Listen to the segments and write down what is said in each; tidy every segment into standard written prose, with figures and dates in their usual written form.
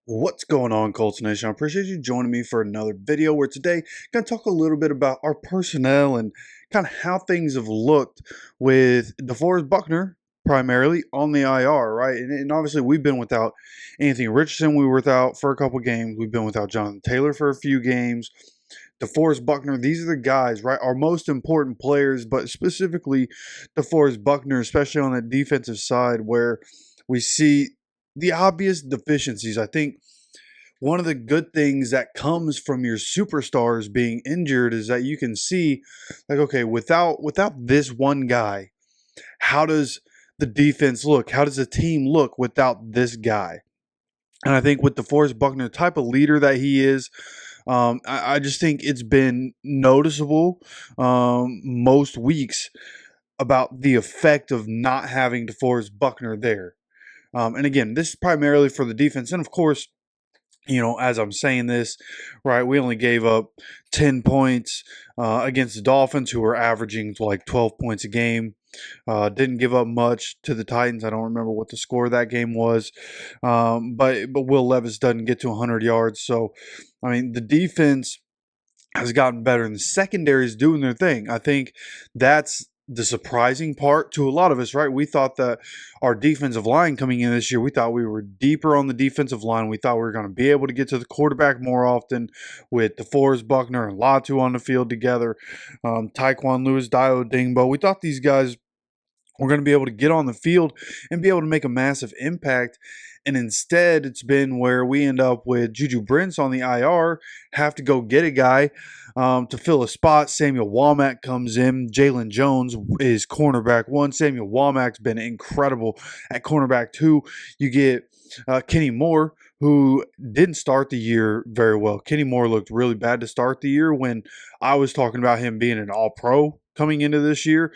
What's going on, Colts Nation? I appreciate you joining me for another video where today I'm going to talk a little bit about our personnel and kind of how things have looked with DeForest Buckner primarily on the IR, right? And obviously we've been without Anthony Richardson. We were without for a couple games. We've been without Jonathan Taylor for a few games. DeForest Buckner, these are the guys, right? Our most important players, but specifically DeForest Buckner, especially on the defensive side where we see the obvious deficiencies. I think one of the good things that comes from your superstars being injured is that you can see, like, okay, without this one guy, how does the defense look? How does the team look without this guy? And I think with DeForest Buckner, the type of leader that he is, I just think it's been noticeable most weeks about the effect of not having DeForest Buckner there. And again, this is primarily for the defense. And of course, as I'm saying this, right, we only gave up 10 points against the Dolphins, who were averaging like 12 points a game. Didn't give up much to the Titans. I don't remember what the score of that game was. But Will Levis doesn't get to 100 yards. So, I mean, the defense has gotten better and the secondary is doing their thing. I think that's the surprising part to a lot of us, right? We thought that our defensive line coming in this year, we thought we were deeper on the defensive line. We thought we were going to be able to get to the quarterback more often with DeForest Buckner and Latu on the field together, Taekwon Lewis, Dio Dingbo. We thought these guys were going to be able to get on the field and be able to make a massive impact. And instead, it's been where we end up with Juju Brents on the IR, have to go get a guy to fill a spot. Samuel Womack comes in. Jalen Jones is cornerback one. Samuel Womack's been incredible at cornerback two. You get Kenny Moore, who didn't start the year very well. Kenny Moore looked really bad to start the year when I was talking about him being an all-pro coming into this year.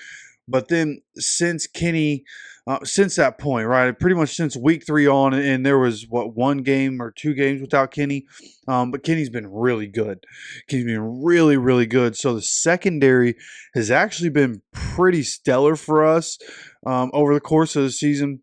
But then since that point, right, pretty much since week 3 on, and there was, one game or 2 games without Kenny, but Kenny's been really good. Kenny's been really, really good. So the secondary has actually been pretty stellar for us over the course of the season.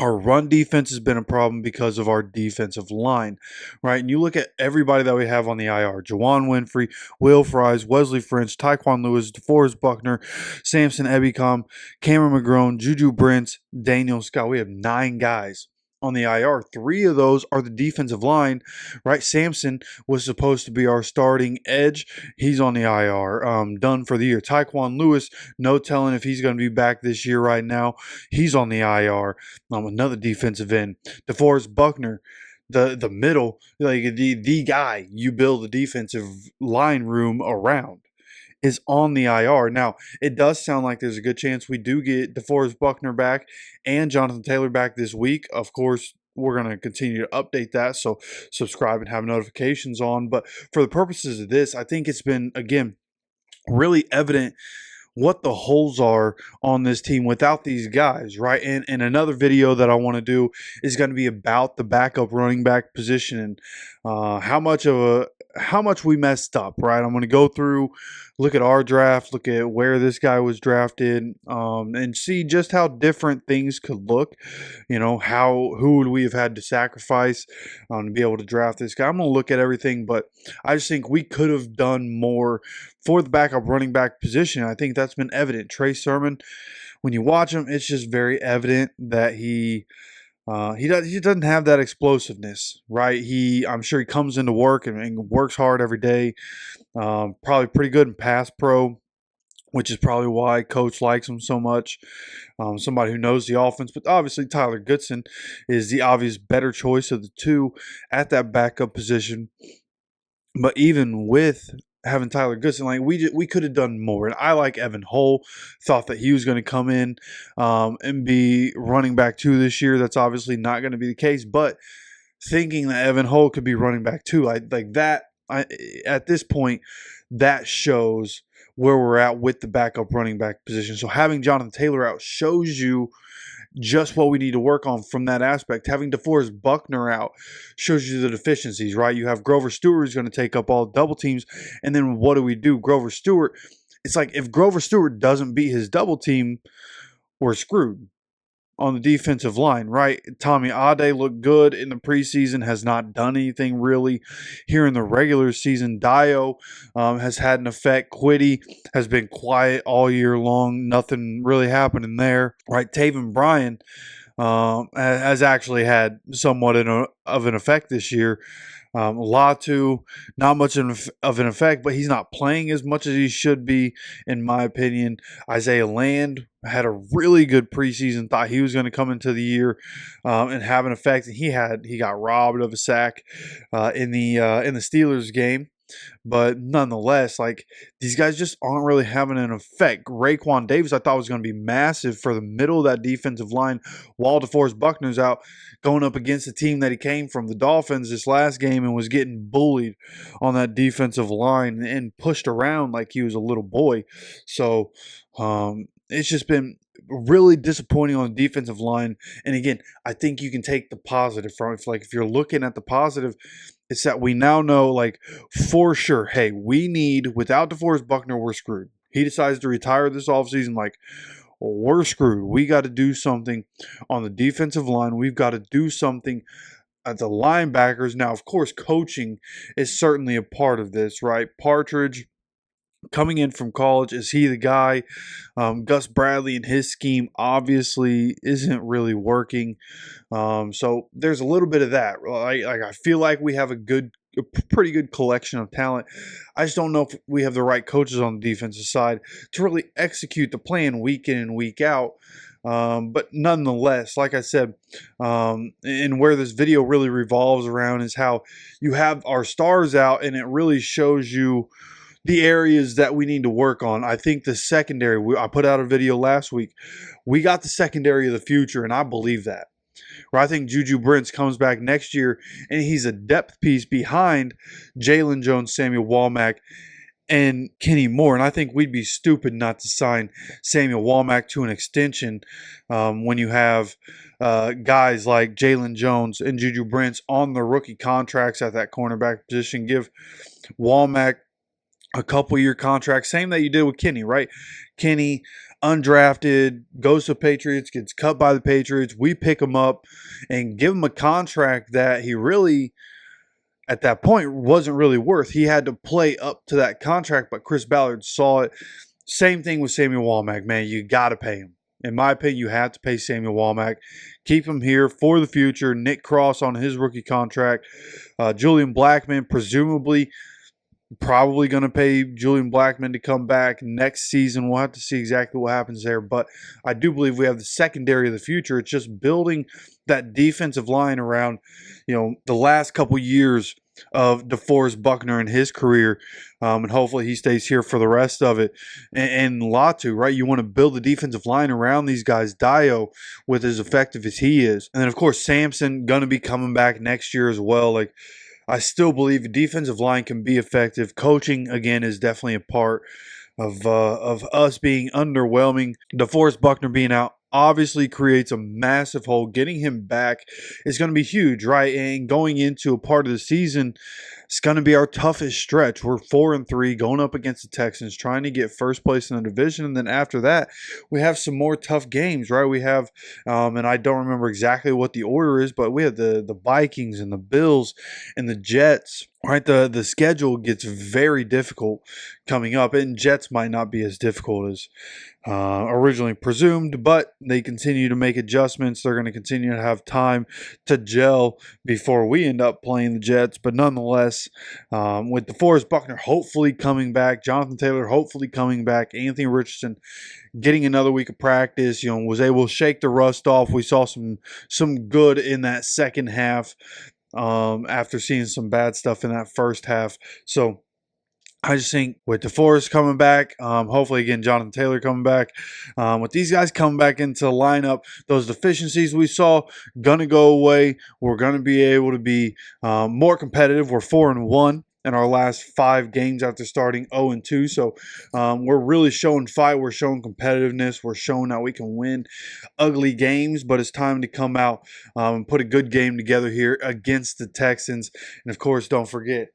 Our run defense has been a problem because of our defensive line, right? And you look at everybody that we have on the IR: Juwan Winfrey, Will Fries, Wesley French, Taekwon Lewis, DeForest Buckner, Samson Ebicom, Cameron McGrone, Juju Brents, Daniel Scott. We have 9 guys on the IR. 3 of those are the defensive line, right? Samson was supposed to be our starting edge. He's on the IR, done for the year. Taekwon Lewis, no telling if he's going to be back this year right now. He's on the IR. Another defensive end. DeForest Buckner, the middle, like the guy you build the defensive line room around, is on the IR. Now, it does sound like there's a good chance we do get DeForest Buckner back and Jonathan Taylor back this week. Of course, we're going to continue to update that, so subscribe and have notifications on. But for the purposes of this, I think it's been, again, really evident what the holes are on this team without these guys, right? And another video that I want to do is going to be about the backup running back position and how much we messed up, right? I'm going to go through, look at our draft, look at where this guy was drafted, and see just how different things could look. Who would we have had to sacrifice to be able to draft this guy? I'm going to look at everything, but I just think we could have done more for the backup running back position. I think that's been evident. Trey Sermon, when you watch him, it's just very evident that he doesn't have that explosiveness, right? I'm sure he comes into work and works hard every day. Probably pretty good in pass pro, which is probably why coach likes him so much. Somebody who knows the offense, but obviously Tyler Goodson is the obvious better choice of the two at that backup position. But even with having Tyler Goodson, like we could have done more. And I like Evan Hull. Thought that he was going to come in and be running back 2 this year. That's obviously not going to be the case. But thinking that Evan Hull could be running back 2, at this point, that shows where we're at with the backup running back position. So having Jonathan Taylor out shows you just what we need to work on from that aspect. Having DeForest Buckner out shows you the deficiencies, right? You have Grover Stewart who's going to take up all double teams, and then what do? Grover Stewart, it's like if Grover Stewart doesn't beat his double team, we're screwed, on the defensive line, right? Tommy Ade looked good in the preseason, has not done anything really here in the regular season. Dio has had an effect. Quiddy has been quiet all year long. Nothing really happening there, right? Taven Bryan has actually had somewhat of an effect this year. Latu, not much of an effect, but he's not playing as much as he should be, in my opinion. Isaiah Land had a really good preseason. Thought he was going to come into the year and have an effect, and he got robbed of a sack in the Steelers game. But nonetheless, like, these guys just aren't really having an effect. Raekwon Davis, I thought was going to be massive for the middle of that defensive line while DeForest Buckner's out, going up against the team that he came from, the Dolphins, this last game, and was getting bullied on that defensive line and pushed around like he was a little boy. So it's just been really disappointing on the defensive line. And again, I think you can take the positive from it. Like, if you're looking at the positive, it's that we now know, like, for sure, hey, we need, without DeForest Buckner, we're screwed. He decides to retire this offseason, like, we're screwed. We got to do something on the defensive line. We've got to do something at the linebackers. Now, of course, coaching is certainly a part of this, right? Partridge, coming in from college, is he the guy? Gus Bradley and his scheme obviously isn't really working. So there's a little bit of that. Like, I feel like we have a pretty good collection of talent. I just don't know if we have the right coaches on the defensive side to really execute the plan week in and week out. But nonetheless, like I said, and where this video really revolves around is how you have our stars out, and it really shows you the areas that we need to work on. I think the secondary, I put out a video last week. We got the secondary of the future, and I believe that. Where I think Juju Brents comes back next year, and he's a depth piece behind Jalen Jones, Samuel Womack, and Kenny Moore. And I think we'd be stupid not to sign Samuel Womack to an extension when you have guys like Jalen Jones and Juju Brents on the rookie contracts at that cornerback position. Give Womack a couple-year contract, same that you did with Kenny, right? Kenny, undrafted, goes to Patriots, gets cut by the Patriots. We pick him up and give him a contract that he really, at that point, wasn't really worth. He had to play up to that contract, but Chris Ballard saw it. Same thing with Samuel Womack, man. You got to pay him. In my opinion, you have to pay Samuel Womack. Keep him here for the future. Nick Cross on his rookie contract. Julian Blackmon, presumably, probably going to pay Julian Blackmon to come back next season. We'll have to see exactly what happens there. But I do believe we have the secondary of the future. It's just building that defensive line around, the last couple years of DeForest Buckner in his career. And hopefully he stays here for the rest of it. And Latu, right? You want to build the defensive line around these guys. Dio, with as effective as he is. And then, of course, Sampson going to be coming back next year as well. Like, I still believe the defensive line can be effective. Coaching, again, is definitely a part of us being underwhelming. DeForest Buckner being out obviously creates a massive hole. Getting him back is going to be huge, right? And going into a part of the season, it's going to be our toughest stretch. We're 4-3 going up against the Texans, trying to get first place in the division. And then after that, we have some more tough games, right? We have, and I don't remember exactly what the order is, but we have the Vikings and the Bills and the Jets. Right, the schedule gets very difficult coming up, and Jets might not be as difficult as originally presumed, but they continue to make adjustments. They're going to continue to have time to gel before we end up playing the Jets. But nonetheless, with DeForest Buckner hopefully coming back, Jonathan Taylor hopefully coming back, Anthony Richardson getting another week of practice, was able to shake the rust off. We saw some good in that second half. After seeing some bad stuff in that first half. So I just think with DeForest coming back, hopefully, again, Jonathan Taylor coming back, with these guys coming back into the lineup, those deficiencies we saw going to go away. We're going to be able to be more competitive. We're 4-1 in our last 5 games after starting 0-2. So we're really showing fight. We're showing competitiveness. We're showing that we can win ugly games, but it's time to come out and put a good game together here against the Texans. And, of course, don't forget,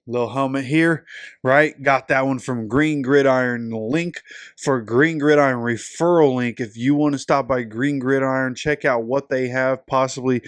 Little helmet here, right? Got that one from Green Gridiron. Link for Green Gridiron referral link. If you want to stop by Green Gridiron, check out what they have, possibly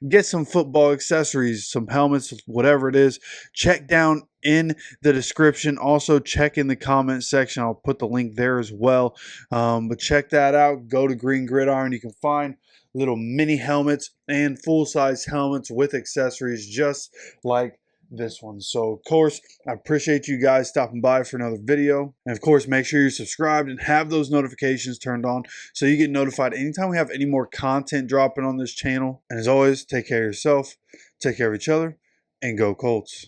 get some football accessories, some helmets, whatever it is. Check down in the description. Also check in the comment section. I'll put the link there as well. But check that out. Go to Green Gridiron. You can find little mini helmets and full-size helmets with accessories just like this one. So of course, I appreciate you guys stopping by for another video, and of course make sure you're subscribed and have those notifications turned on so you get notified anytime we have any more content dropping on this channel. And as always, take care of yourself, take care of each other, and go Colts.